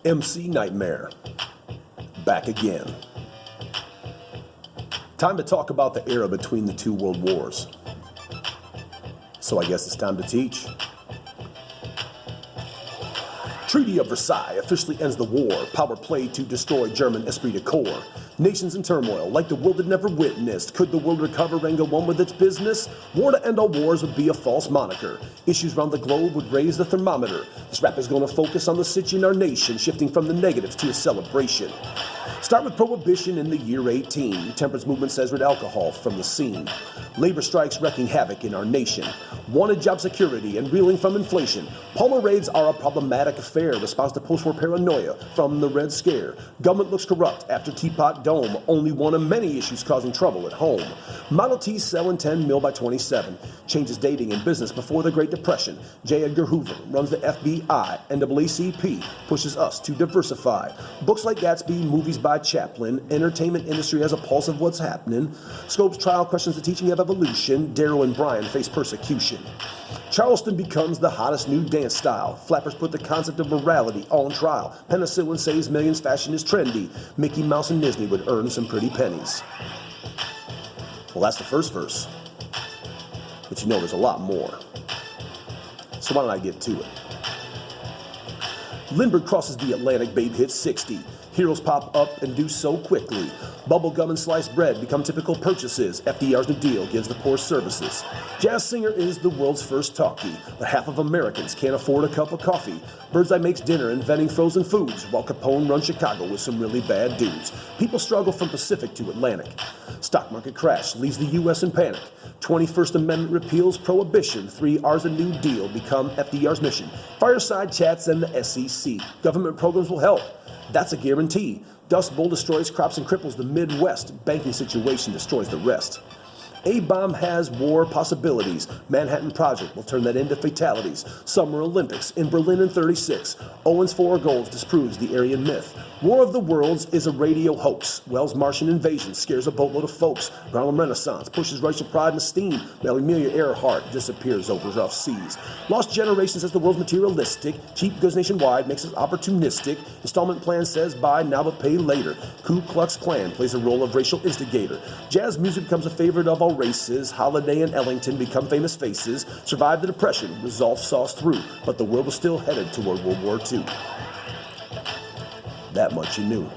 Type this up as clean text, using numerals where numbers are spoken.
MC Knightmare, back again. Time to talk about the era between the two world wars. So I guess it's time to teach. Treaty of Versailles officially ends the war. Power play to destroy German esprit de corps. Nations in turmoil, like the world had never witnessed. Could the world recover and go on with its business? War to end all wars would be a false moniker. Issues around the globe would raise the thermometer. This rap is going to focus on the sitch in our nation, shifting from the negatives to a celebration. Start with prohibition in the year 18. Temperance movement says rid alcohol from the scene. Labor strikes wreaking havoc in our nation. Wanted job security and reeling from inflation. Palmer raids are a problematic affair. Response to post-war paranoia from the Red Scare. Government looks corrupt after Teapot Dome. Only one of many issues causing trouble at home. Model T selling 10 mil by 27. Changes dating and business before the Great Depression. J. Edgar Hoover runs the FBI. NAACP pushes us to diversify. Books like Gatsby, movies by Chaplin. Entertainment industry has a pulse of what's happening. Scopes trial questions the teaching of evolution. Darryl and Brian face persecution. Charleston becomes the hottest new dance style. Flappers put the concept of morality on trial. Penicillin saves millions, fashion is trendy. Mickey Mouse and Disney would earn some pretty pennies. Well, that's the first verse. But you know there's a lot more. So why don't I get to it? Lindbergh crosses the Atlantic, Babe hits 60. Heroes pop up and do so quickly. Bubblegum and sliced bread become typical purchases. FDR's New Deal gives the poor services. Jazz singer is the world's first talkie, but half of Americans can't afford a cup of coffee. Birdseye makes dinner inventing frozen foods, while Capone runs Chicago with some really bad dudes. People struggle from Pacific to Atlantic. Stock market crash leaves the U.S. in panic. 21st Amendment repeals prohibition. 3 R's a New Deal become FDR's mission. Fireside chats and the SEC. Government programs will help. That's a guarantee. Dust Bowl destroys crops and cripples the Midwest. Banking situation destroys the rest. A-bomb has war possibilities. Manhattan Project will turn that into fatalities. Summer Olympics in Berlin in 36. Owens 4 goals disproves the Aryan myth. War of the Worlds is a radio hoax. Wells' Martian invasion scares a boatload of folks. Harlem Renaissance pushes racial pride and esteem. While Amelia Earhart disappears over rough seas. Lost Generation says the world's materialistic. Cheap goods nationwide makes us opportunistic. Installment plan says buy now but pay later. Ku Klux Klan plays a role of racial instigator. Jazz music becomes a favorite of all races. Holiday and Ellington become famous faces. Survived the Depression, resolve saw us through. But the world was still headed toward World War II. That much you knew.